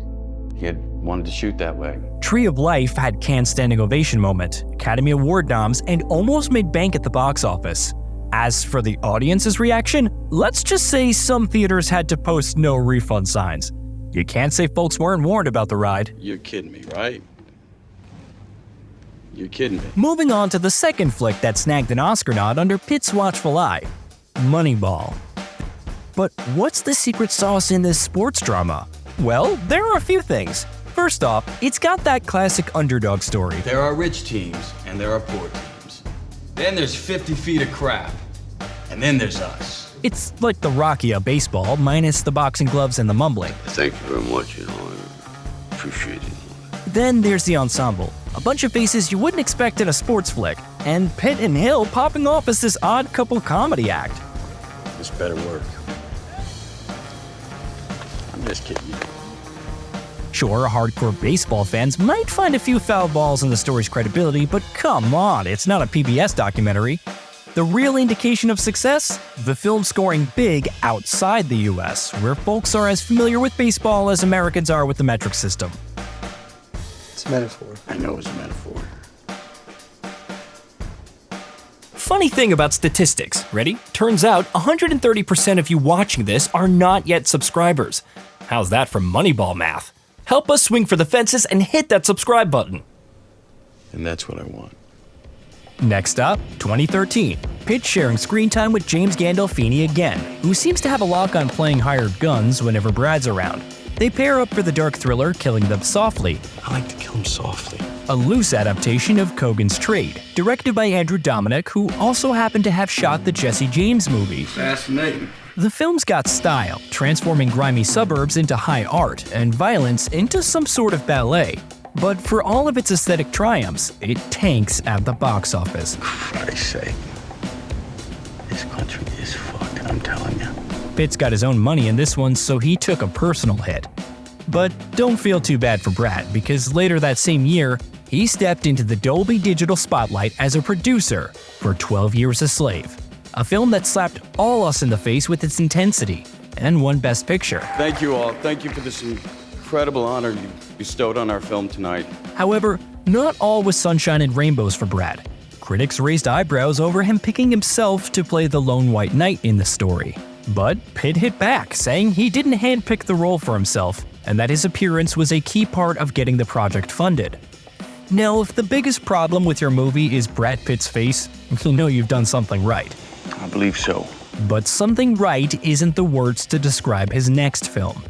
Speaker 4: he had wanted to shoot that way.
Speaker 2: Tree of Life had Cannes Standing Ovation moment, Academy Award noms, and almost made bank at the box office. As for the audience's reaction, let's just say some theaters had to post no refund signs. You can't say folks weren't warned about the ride.
Speaker 15: You're kidding me, right? You're kidding me.
Speaker 2: Moving on to the second flick that snagged an Oscar nod under Pitt's watchful eye, Moneyball. But what's the secret sauce in this sports drama? Well, there are a few things. First off, it's got that classic underdog story.
Speaker 21: There are rich teams, and there are poor teams. Then there's 50 feet of crap. And then there's us.
Speaker 2: It's like the Rocky of baseball, minus the boxing gloves and the mumbling.
Speaker 19: Thank you very much, I appreciate it.
Speaker 2: Then there's the ensemble. A bunch of faces you wouldn't expect in a sports flick. And Pitt and Hill popping off as this odd couple comedy act.
Speaker 15: This better work. I'm just kidding you.
Speaker 2: Sure, hardcore baseball fans might find a few foul balls in the story's credibility, but come on, it's not a PBS documentary. The real indication of success? The film scoring big outside the US, where folks are as familiar with baseball as Americans are with the metric system.
Speaker 18: It's a metaphor.
Speaker 7: I know it's a metaphor.
Speaker 2: Funny thing about statistics, ready? Turns out 130% of you watching this are not yet subscribers. How's that for Moneyball math? Help us swing for the fences and hit that subscribe button.
Speaker 4: And that's what I want.
Speaker 2: Next up, 2013. Pitt sharing screen time with James Gandolfini again, who seems to have a lock on playing hired guns whenever Brad's around. They pair up for the dark thriller Killing Them Softly.
Speaker 4: I like to kill him softly.
Speaker 2: A loose adaptation of Cogan's Trade, directed by Andrew Dominic, who also happened to have shot the Jesse James movie.
Speaker 4: Fascinating.
Speaker 2: The film's got style, transforming grimy suburbs into high art and violence into some sort of ballet. But for all of its aesthetic triumphs, it tanks at the box office.
Speaker 4: Christ's sake. This country is fucked, I'm telling you.
Speaker 2: Pitt's got his own money in this one, so he took a personal hit. But don't feel too bad for Brad, because later that same year, he stepped into the Dolby Digital spotlight as a producer for 12 Years a Slave, a film that slapped all us in the face with its intensity and won Best Picture.
Speaker 4: Thank you all. Thank you for this incredible honor you bestowed on our film tonight.
Speaker 2: However, not all was sunshine and rainbows for Brad. Critics raised eyebrows over him picking himself to play the lone white knight in the story. But Pitt hit back, saying he didn't handpick the role for himself, and that his appearance was a key part of getting the project funded. Now, if the biggest problem with your movie is Brad Pitt's face, you know you've done something right.
Speaker 4: I believe so.
Speaker 2: But something right isn't the words to describe his next film.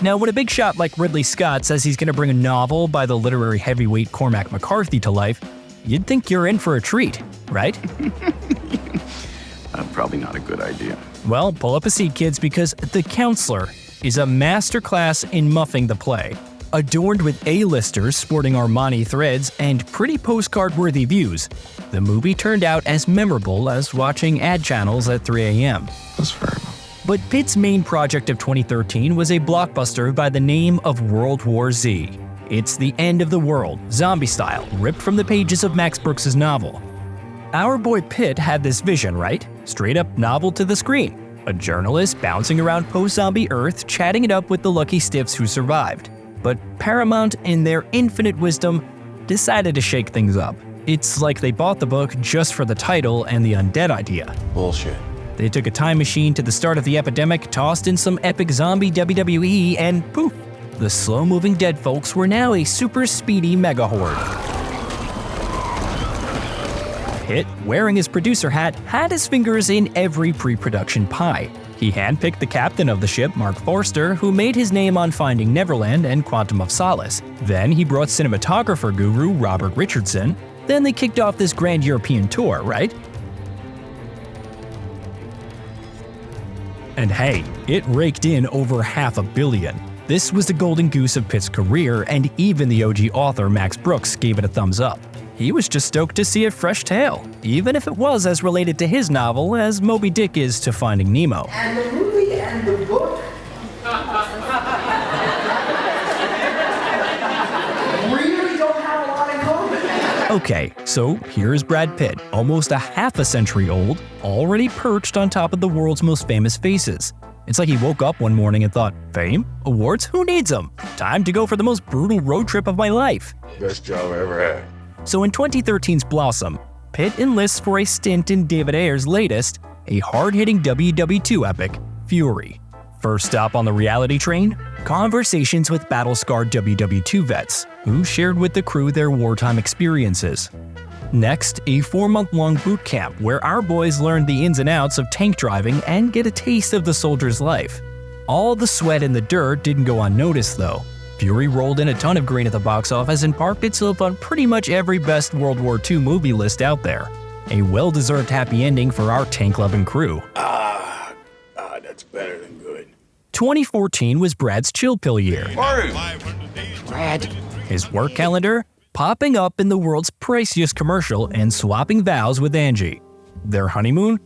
Speaker 2: Now, when a big shot like Ridley Scott says he's going to bring a novel by the literary heavyweight Cormac McCarthy to life, you'd think you're in for a treat, right?
Speaker 4: Probably not a good idea.
Speaker 2: Well, pull up a seat, kids, because The Counselor is a masterclass in muffing the play. Adorned with A-listers sporting Armani threads and pretty postcard-worthy views, the movie turned out as memorable as watching ad channels at 3 a.m.
Speaker 4: That's fair enough.
Speaker 2: But Pitt's main project of 2013 was a blockbuster by the name of World War Z. It's the end of the world, zombie style, ripped from the pages of Max Brooks' novel. Our boy Pitt had this vision, right? Straight up novel to the screen. A journalist bouncing around post-zombie Earth, chatting it up with the lucky stiffs who survived. But Paramount, in their infinite wisdom, decided to shake things up. It's like they bought the book just for the title and the undead idea.
Speaker 15: Bullshit.
Speaker 2: They took a time machine to the start of the epidemic, tossed in some epic zombie WWE, and poof! The slow-moving dead folks were now a super speedy mega horde. Pitt, wearing his producer hat, had his fingers in every pre-production pie. He handpicked the captain of the ship, Mark Forster, who made his name on Finding Neverland and Quantum of Solace. Then he brought cinematographer guru Robert Richardson. Then they kicked off this grand European tour, right? And hey, it raked in over $500 million. This was the golden goose of Pitt's career, and even the OG author Max Brooks gave it a thumbs up. He was just stoked to see a fresh tale, even if it was as related to his novel as Moby Dick is to Finding Nemo.
Speaker 3: And the movie and the book really don't have a lot in common.
Speaker 2: Okay, so here's Brad Pitt, almost a half a century old, already perched on top of the world's most famous faces. It's like he woke up one morning and thought, fame? Awards? Who needs them? Time to go for the most brutal road trip of my life.
Speaker 7: Best job I ever had.
Speaker 2: So in 2013's Blossom, Pitt enlists for a stint in David Ayer's latest, a hard-hitting WW2 epic, Fury. First stop on the reality train, conversations with battle-scarred WW2 vets, who shared with the crew their wartime experiences. Next, a 4-month-long boot camp where our boys learn the ins and outs of tank driving and get a taste of the soldier's life. All the sweat and the dirt didn't go unnoticed though. Fury rolled in a ton of green at the box office and parked itself on pretty much every best World War II movie list out there. A well-deserved happy ending for our tank-loving crew.
Speaker 7: That's better than good.
Speaker 2: 2014 was Brad's chill pill year.
Speaker 6: Brad.
Speaker 2: His work calendar popping up in the world's priciest commercial and swapping vows with Angie. Their honeymoon?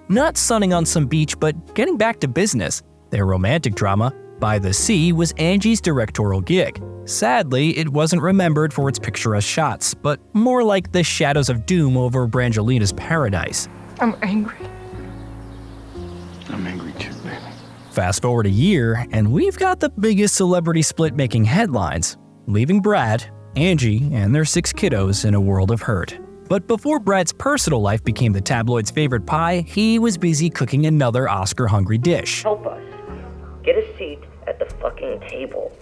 Speaker 2: Not sunning on some beach, but getting back to business. Their romantic drama, By the Sea, was Angie's directorial gig. Sadly, it wasn't remembered for its picturesque shots, but more like the shadows of doom over Brangelina's paradise.
Speaker 12: I'm angry.
Speaker 4: I'm angry too, baby.
Speaker 2: Fast forward a year, and we've got the biggest celebrity split making headlines, leaving Brad, Angie, and their 6 kiddos in a world of hurt. But before Brad's personal life became the tabloid's favorite pie, he was busy cooking another Oscar-hungry dish.
Speaker 8: Help us. Get a seat at the fucking table.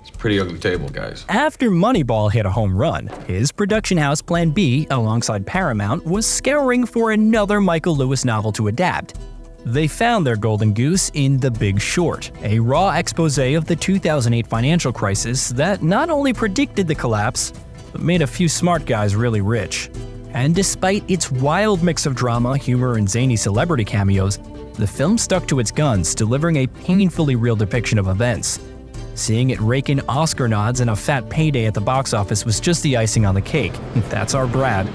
Speaker 21: It's a pretty ugly table, guys.
Speaker 2: After Moneyball hit a home run, his production house Plan B, alongside Paramount, was scouring for another Michael Lewis novel to adapt. They found their golden goose in The Big Short, a raw expose of the 2008 financial crisis that not only predicted the collapse, but made a few smart guys really rich. And despite its wild mix of drama, humor, and zany celebrity cameos, the film stuck to its guns, delivering a painfully real depiction of events. Seeing it rake in Oscar nods and a fat payday at the box office was just the icing on the cake. That's our Brad.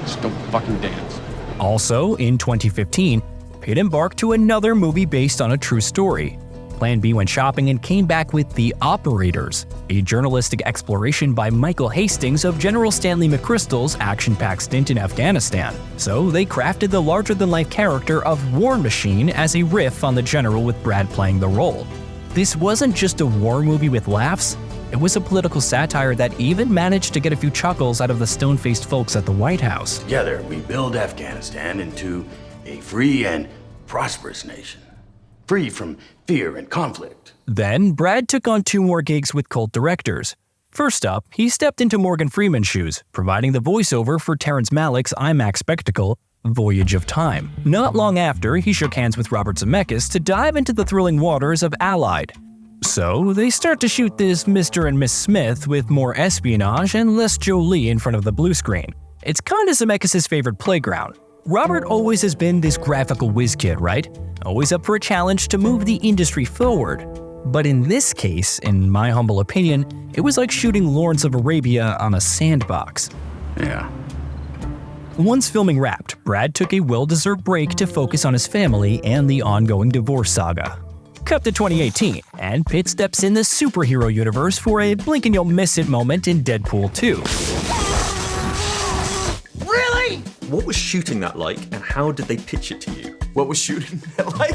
Speaker 4: Just don't fucking dance.
Speaker 2: Also, in 2015, Pitt embarked to another movie based on a true story. Plan B went shopping and came back with The Operators, a journalistic exploration by Michael Hastings of General Stanley McChrystal's action-packed stint in Afghanistan. So they crafted the larger-than-life character of War Machine as a riff on the general, with Brad playing the role. This wasn't just a war movie with laughs, it was a political satire that even managed to get a few chuckles out of the stone-faced folks at the White House.
Speaker 21: Together, we build Afghanistan into a free and prosperous nation, free from fear and conflict.
Speaker 2: Then, Brad took on 2 more gigs with cult directors. First up, he stepped into Morgan Freeman's shoes, providing the voiceover for Terrence Malick's IMAX spectacle, Voyage of Time. Not long after, he shook hands with Robert Zemeckis to dive into the thrilling waters of Allied. So, they start to shoot this Mr. and Miss Smith with more espionage and less Jolie in front of the blue screen. It's kinda Zemeckis' favorite playground. Robert always has been this graphical whiz kid, right? Always up for a challenge to move the industry forward. But in this case, in my humble opinion, it was like shooting Lawrence of Arabia on a sandbox.
Speaker 4: Yeah.
Speaker 2: Once filming wrapped, Brad took a well-deserved break to focus on his family and the ongoing divorce saga. Cut to 2018, and Pitt steps in the superhero universe for a blink-and-you'll-miss-it moment in Deadpool 2.
Speaker 9: Really? What was shooting that like, and how did they pitch it to you?
Speaker 21: What was shooting that like?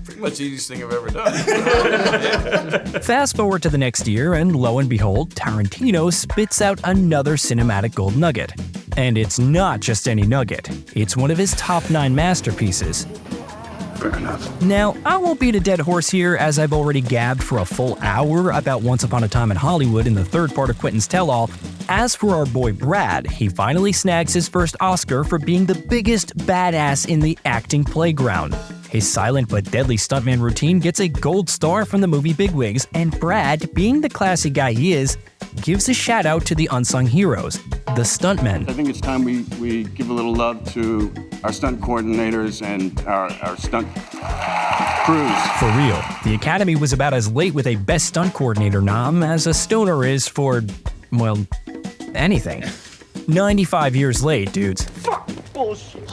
Speaker 21: Pretty much the easiest thing I've ever done.
Speaker 2: Fast forward to the next year, and lo and behold, Tarantino spits out another cinematic gold nugget. And it's not just any nugget, it's one of his top 9 masterpieces.
Speaker 4: Fair enough.
Speaker 2: Now, I won't beat a dead horse here, as I've already gabbed for a full hour about Once Upon a Time in Hollywood in the 3rd part of Quentin's tell-all. As for our boy Brad, he finally snags his first Oscar for being the biggest badass in the acting playground. His silent but deadly stuntman routine gets a gold star from the movie Bigwigs, and Brad, being the classy guy he is, gives a shout out to the unsung heroes, the stuntmen.
Speaker 4: I think it's time we give a little love to our stunt coordinators and our stunt crews.
Speaker 2: For real, the Academy was about as late with a Best Stunt Coordinator nom as a stoner is for, well, anything. 95 years late, dudes.
Speaker 3: Fuck bullshit.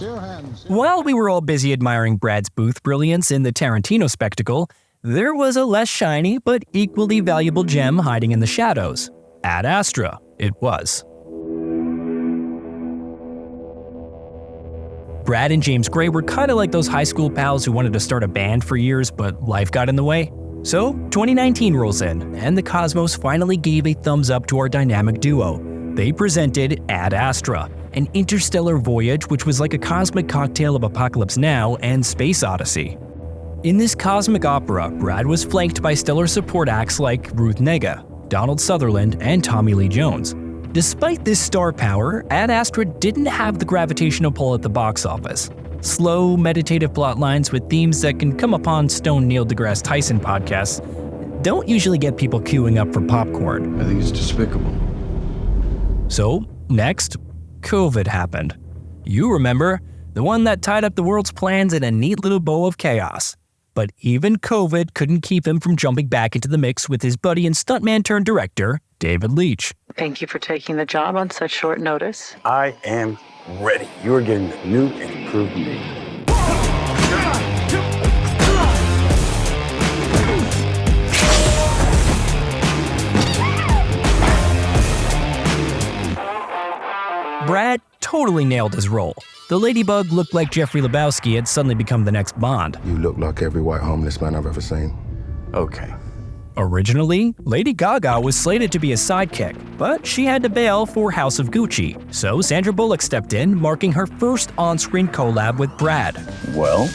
Speaker 2: While we were all busy admiring Brad's booth brilliance in the Tarantino spectacle, there was a less shiny but equally valuable gem hiding in the shadows. Ad Astra, it was. Brad and James Gray were kind of like those high school pals who wanted to start a band for years, but life got in the way. So, 2019 rolls in, and the cosmos finally gave a thumbs up to our dynamic duo. They presented Ad Astra, an interstellar voyage which was like a cosmic cocktail of Apocalypse Now and Space Odyssey. In this cosmic opera, Brad was flanked by stellar support acts like Ruth Negga, Donald Sutherland, and Tommy Lee Jones. Despite this star power, Ad Astra didn't have the gravitational pull at the box office. Slow, meditative plot lines with themes that can come upon stone Neil deGrasse Tyson podcasts don't usually get people queuing up for popcorn.
Speaker 4: I think it's despicable.
Speaker 2: So, next, COVID happened. You remember, the one that tied up the world's plans in a neat little bow of chaos. But even COVID couldn't keep him from jumping back into the mix with his buddy and stuntman turned director, David Leitch.
Speaker 17: Thank you for taking the job on such short notice.
Speaker 21: I am ready. You are getting the new and improved me.
Speaker 2: Brad totally nailed his role. The ladybug looked like Jeffrey Lebowski had suddenly become the next Bond.
Speaker 10: You look like every white homeless man I've ever seen.
Speaker 21: Okay.
Speaker 2: Originally, Lady Gaga was slated to be a sidekick, but she had to bail for House of Gucci, so Sandra Bullock stepped in, marking her first on-screen collab with Brad.
Speaker 21: Well,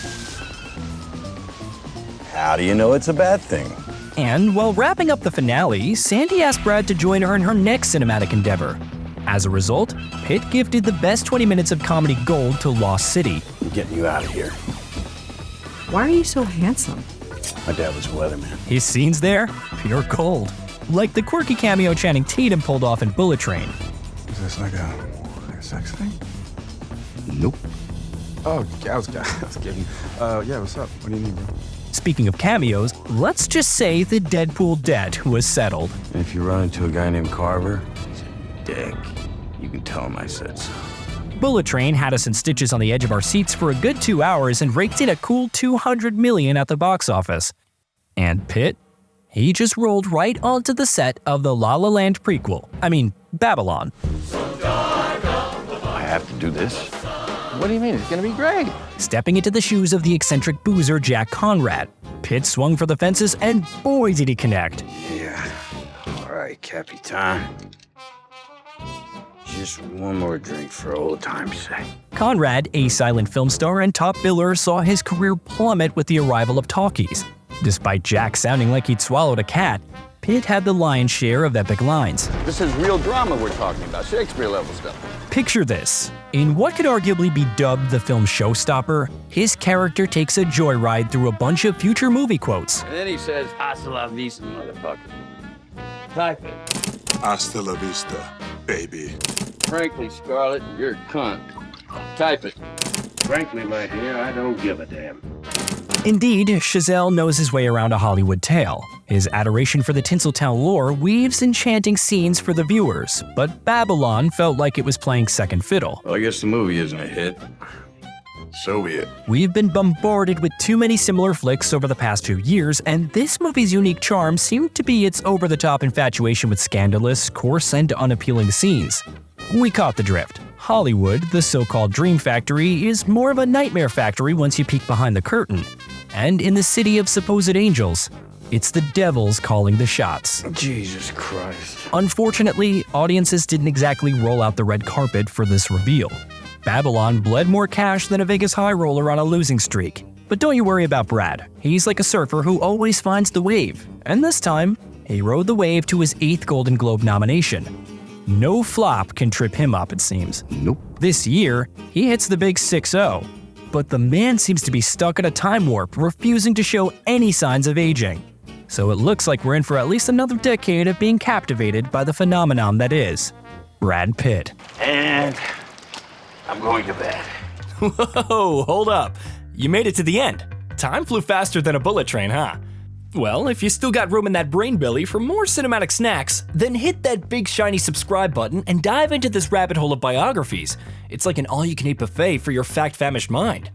Speaker 21: how do you know it's a bad thing?
Speaker 2: And while wrapping up the finale, Sandy asked Brad to join her in her next cinematic endeavor. As a result, Pitt gifted the best 20 minutes of comedy gold to Lost City.
Speaker 21: I'm getting you out of here.
Speaker 11: Why are you so handsome?
Speaker 21: My dad was a weatherman.
Speaker 2: His scenes there? Pure gold. Like the quirky cameo Channing Tatum pulled off in Bullet Train.
Speaker 10: Is this like a sex thing?
Speaker 21: Nope.
Speaker 10: Oh, I was kidding. Yeah, what's up? What do you need, bro?
Speaker 2: Speaking of cameos, let's just say the Deadpool debt was settled.
Speaker 21: If you run into a guy named Carver, he's a dick. You can tell him I said so.
Speaker 2: Bullet Train had us in stitches on the edge of our seats for a good 2 hours and raked in a cool $200 million at the box office. And Pitt? He just rolled right onto the set of the La La Land prequel. I mean, Babylon.
Speaker 21: I have to do this.
Speaker 10: What do you mean? It's gonna be great.
Speaker 2: Stepping into the shoes of the eccentric boozer Jack Conrad, Pitt swung for the fences and boy did he connect.
Speaker 21: Yeah. All right, Capitan. Just one more drink for old time's sake.
Speaker 2: Conrad, a silent film star and top biller, saw his career plummet with the arrival of talkies. Despite Jack sounding like he'd swallowed a cat, Pitt had the lion's share of epic lines.
Speaker 21: This is real drama we're talking about, Shakespeare-level stuff.
Speaker 2: Picture this. In what could arguably be dubbed the film showstopper, his character takes a joyride through a bunch of future movie quotes.
Speaker 21: And then he says, hasta la vista, motherfucker. Type it.
Speaker 10: Hasta la vista, baby.
Speaker 21: Frankly, Scarlett, you're a cunt. Type it.
Speaker 7: Frankly, my dear, I don't give a damn.
Speaker 2: Indeed, Chazelle knows his way around a Hollywood tale. His adoration for the Tinseltown lore weaves enchanting scenes for the viewers, but Babylon felt like it was playing second fiddle.
Speaker 21: Well, I guess the movie isn't a hit. So be it.
Speaker 2: We've been bombarded with too many similar flicks over the past few years, and this movie's unique charm seemed to be its over-the-top infatuation with scandalous, coarse, and unappealing scenes. We caught the drift. Hollywood, the so-called dream factory, is more of a nightmare factory once you peek behind the curtain. And in the city of supposed angels, it's the devils calling the shots.
Speaker 21: Jesus Christ.
Speaker 2: Unfortunately, audiences didn't exactly roll out the red carpet for this reveal. Babylon bled more cash than a Vegas high roller on a losing streak. But don't you worry about Brad. He's like a surfer who always finds the wave. And this time, he rode the wave to his 8th Golden Globe nomination. No flop can trip him up, it seems.
Speaker 21: Nope.
Speaker 2: This year, he hits the big 6-0. But the man seems to be stuck in a time warp, refusing to show any signs of aging. So it looks like we're in for at least another decade of being captivated by the phenomenon that is Brad Pitt.
Speaker 21: And I'm going to bed.
Speaker 2: Whoa, hold up. You made it to the end. Time flew faster than a bullet train, huh? Well, if you still got room in that brain belly for more cinematic snacks, then hit that big shiny subscribe button and dive into this rabbit hole of biographies. It's like an all-you-can-eat buffet for your fact-famished mind.